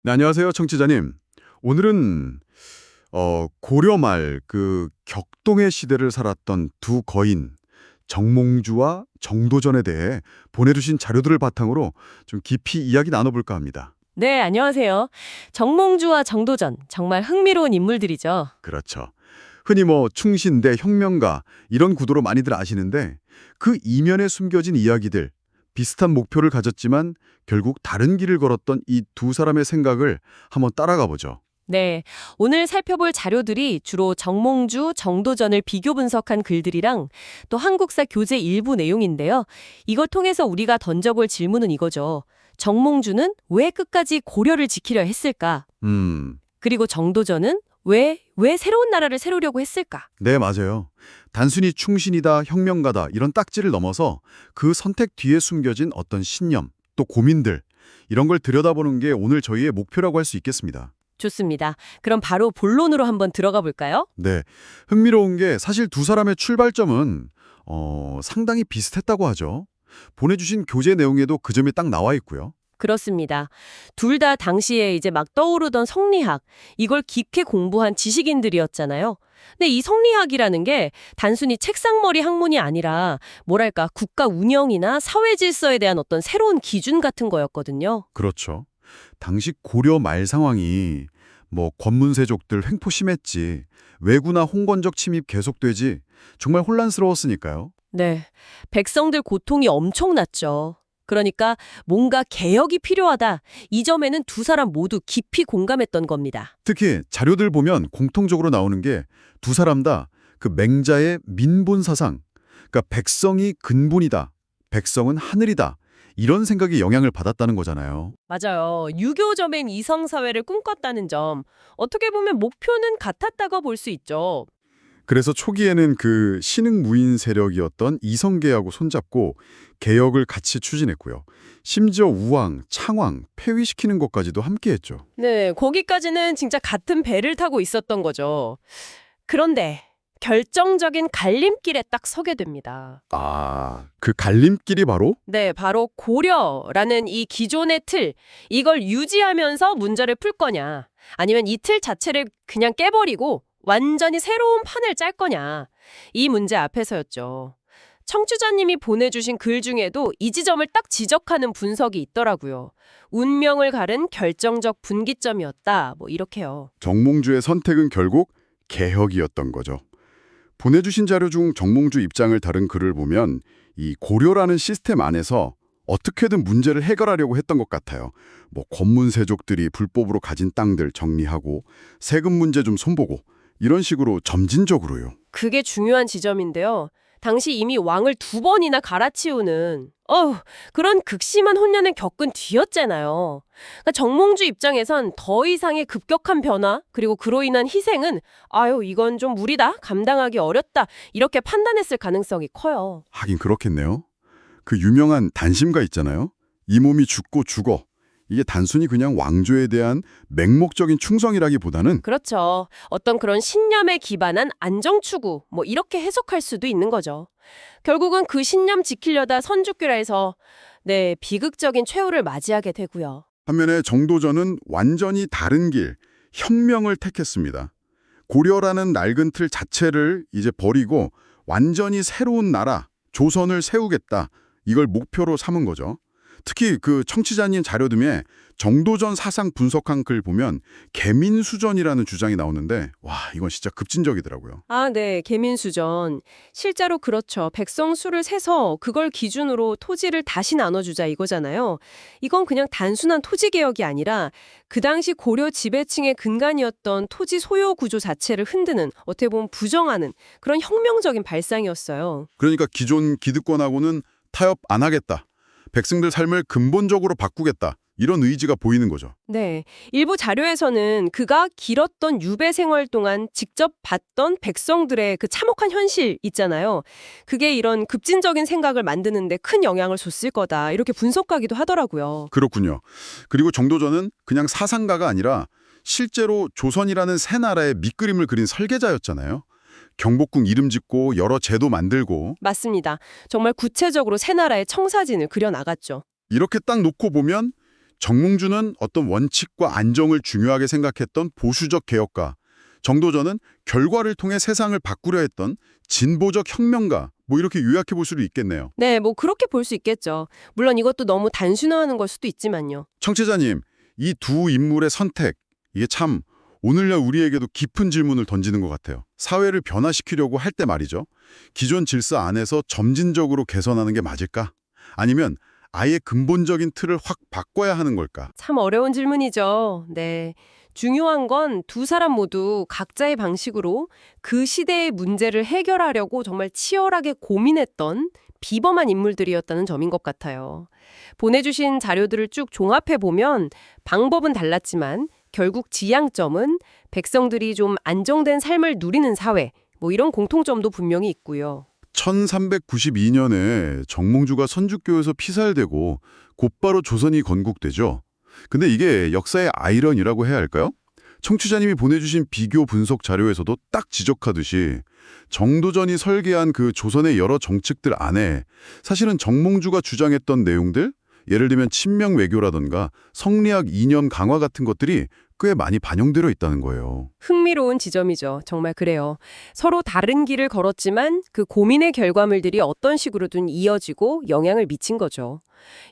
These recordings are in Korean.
네, 안녕하세요, 청취자님. 오늘은 고려 말 그 격동의 시대를 살았던 두 거인 정몽주와 정도전에 대해 보내주신 자료들을 바탕으로 좀 깊이 이야기 나눠볼까 합니다. 네, 안녕하세요. 정몽주와 정도전, 정말 흥미로운 인물들이죠. 그렇죠. 흔히 뭐 충신대, 혁명가 이런 구도로 많이들 아시는데 그 이면에 숨겨진 이야기들, 비슷한 목표를 가졌지만 결국 다른 길을 걸었던 이 두 사람의 생각을 한번 따라가 보죠. 네, 오늘 살펴볼 자료들이 주로 정몽주, 정도전을 비교 분석한 글들이랑 또 한국사 교재 일부 내용인데요. 이걸 통해서 우리가 던져볼 질문은 이거죠. 정몽주는 왜 끝까지 고려를 지키려 했을까? 음. 그리고 정도전은 왜 새로운 나라를 세우려고 했을까? 네, 맞아요. 단순히 충신이다, 혁명가다 이런 딱지를 넘어서 그 선택 뒤에 숨겨진 어떤 신념, 또 고민들 이런 걸 들여다보는 게 오늘 저희의 목표라고 할 수 있겠습니다. 좋습니다. 그럼 바로 본론으로 한번 들어가 볼까요? 네, 흥미로운 게 사실 두 사람의 출발점은 상당히 비슷했다고 하죠. 보내주신 교재 내용에도 그 점이 딱 나와 있고요. 그렇습니다. 둘 다 당시에 이제 막 떠오르던 성리학, 이걸 깊게 공부한 지식인들이었잖아요. 근데 이 성리학이라는 게 단순히 책상머리 학문이 아니라 뭐랄까 국가 운영이나 사회 질서에 대한 어떤 새로운 기준 같은 거였거든요. 그렇죠. 당시 고려 말 상황이 뭐 권문세족들 횡포 심했지, 왜구나 홍건적 침입 계속되지, 정말 혼란스러웠으니까요. 네. 백성들 고통이 엄청났죠. 그러니까 뭔가 개혁이 필요하다. 이 점에는 두 사람 모두 깊이 공감했던 겁니다. 특히 자료들 보면 공통적으로 나오는 게 두 사람 다 그 맹자의 민본 사상, 그러니까 백성이 근본이다, 백성은 하늘이다, 이런 생각이 영향을 받았다는 거잖아요. 맞아요. 유교점엔 이성사회를 꿈꿨다는 점, 어떻게 보면 목표는 같았다고 볼 수 있죠. 그래서 초기에는 그 신흥무인 세력이었던 이성계하고 손잡고 개혁을 같이 추진했고요. 심지어 우왕, 창왕, 폐위시키는 것까지도 함께했죠. 네, 거기까지는 진짜 같은 배를 타고 있었던 거죠. 그런데 결정적인 갈림길에 딱 서게 됩니다. 아, 그 갈림길이 바로? 네, 바로 고려라는 이 기존의 틀, 이걸 유지하면서 문제를 풀 거냐, 아니면 이 틀 자체를 그냥 깨버리고 완전히 새로운 판을 짤 거냐, 이 문제 앞에서였죠. 청취자님이 보내주신 글 중에도 이 지점을 딱 지적하는 분석이 있더라고요. 운명을 가른 결정적 분기점이었다, 뭐 이렇게요. 정몽주의 선택은 결국 개혁이었던 거죠. 보내주신 자료 중 정몽주 입장을 다룬 글을 보면 이 고려라는 시스템 안에서 어떻게든 문제를 해결하려고 했던 것 같아요. 뭐 권문세족들이 불법으로 가진 땅들 정리하고 세금 문제 좀 손보고 이런 식으로 점진적으로요. 그게 중요한 지점인데요. 당시 이미 왕을 두 번이나 갈아치우는 그런 극심한 혼란을 겪은 뒤였잖아요. 그러니까 정몽주 입장에선 더 이상의 급격한 변화 그리고 그로 인한 희생은 이건 좀 무리다, 감당하기 어렵다 이렇게 판단했을 가능성이 커요. 하긴 그렇겠네요. 그 유명한 단심가 있잖아요. 이 몸이 죽고 죽어. 이게 단순히 그냥 왕조에 대한 맹목적인 충성이라기보다는 그렇죠. 어떤 그런 신념에 기반한 안정추구 뭐 이렇게 해석할 수도 있는 거죠. 결국은 그 신념 지키려다 선주교라에서 비극적인 최후를 맞이하게 되고요. 반면에 정도전은 완전히 다른 길, 혁명을 택했습니다. 고려라는 낡은 틀 자체를 이제 버리고 완전히 새로운 나라, 조선을 세우겠다. 이걸 목표로 삼은 거죠. 특히 그 청취자님 자료 등에 정도전 사상 분석한 글 보면 개민수전이라는 주장이 나오는데 와, 이건 진짜 급진적이더라고요. 네. 계민수전. 실제로 그렇죠. 백성 수를 세서 그걸 기준으로 토지를 다시 나눠주자 이거잖아요. 이건 그냥 단순한 토지 개혁이 아니라 그 당시 고려 지배층의 근간이었던 토지 소요 구조 자체를 흔드는, 어떻게 보면 부정하는 그런 혁명적인 발상이었어요. 그러니까 기존 기득권하고는 타협 안 하겠다. 백성들 삶을 근본적으로 바꾸겠다. 이런 의지가 보이는 거죠. 네. 일부 자료에서는 그가 길었던 유배 생활 동안 직접 봤던 백성들의 그 참혹한 현실 있잖아요. 그게 이런 급진적인 생각을 만드는데 큰 영향을 줬을 거다. 이렇게 분석하기도 하더라고요. 그렇군요. 그리고 정도전은 그냥 사상가가 아니라 실제로 조선이라는 새 나라의 밑그림을 그린 설계자였잖아요. 경복궁 이름 짓고 여러 제도 만들고 맞습니다. 정말 구체적으로 새 나라의 청사진을 그려나갔죠. 이렇게 딱 놓고 보면 정몽주는 어떤 원칙과 안정을 중요하게 생각했던 보수적 개혁가, 정도전은 결과를 통해 세상을 바꾸려 했던 진보적 혁명가, 뭐 이렇게 요약해 볼 수도 있겠네요. 네, 뭐 그렇게 볼 수 있겠죠. 물론 이것도 너무 단순화하는 걸 수도 있지만요. 청취자님, 이 두 인물의 선택, 이게 참 오늘날 우리에게도 깊은 질문을 던지는 것 같아요. 사회를 변화시키려고 할 때 말이죠. 기존 질서 안에서 점진적으로 개선하는 게 맞을까? 아니면 아예 근본적인 틀을 확 바꿔야 하는 걸까? 참 어려운 질문이죠. 네. 중요한 건 두 사람 모두 각자의 방식으로 그 시대의 문제를 해결하려고 정말 치열하게 고민했던 비범한 인물들이었다는 점인 것 같아요. 보내주신 자료들을 쭉 종합해 보면 방법은 달랐지만 결국 지향점은 백성들이 좀 안정된 삶을 누리는 사회, 뭐 이런 공통점도 분명히 있고요. 1392년에 정몽주가 선주교에서 피살되고 곧바로 조선이 건국되죠. 근데 이게 역사의 아이러니라고 해야 할까요? 청취자님이 보내주신 비교 분석 자료에서도 딱 지적하듯이 정도전이 설계한 그 조선의 여러 정책들 안에 사실은 정몽주가 주장했던 내용들, 예를 들면 친명 외교라던가 성리학 이념 강화 같은 것들이 꽤 많이 반영되어 있다는 거예요. 흥미로운 지점이죠. 정말 그래요. 서로 다른 길을 걸었지만 그 고민의 결과물들이 어떤 식으로든 이어지고 영향을 미친 거죠.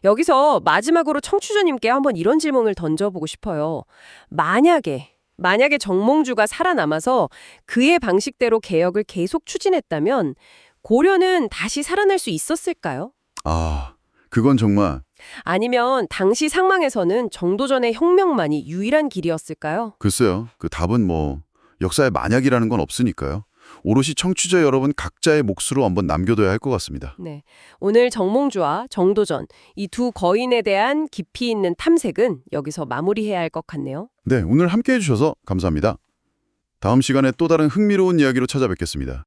여기서 마지막으로 청취자님께 한번 이런 질문을 던져보고 싶어요. 만약에 정몽주가 살아남아서 그의 방식대로 개혁을 계속 추진했다면 고려는 다시 살아날 수 있었을까요? 아, 그건 정말 아니면 당시 상황에서는 정도전의 혁명만이 유일한 길이었을까요? 글쎄요. 그 답은 뭐 역사에 만약이라는 건 없으니까요. 오롯이 청취자 여러분 각자의 몫으로 한번 남겨둬야 할 것 같습니다. 네. 오늘 정몽주와 정도전, 이 두 거인에 대한 깊이 있는 탐색은 여기서 마무리해야 할 것 같네요. 네, 오늘 함께해 주셔서 감사합니다. 다음 시간에 또 다른 흥미로운 이야기로 찾아뵙겠습니다.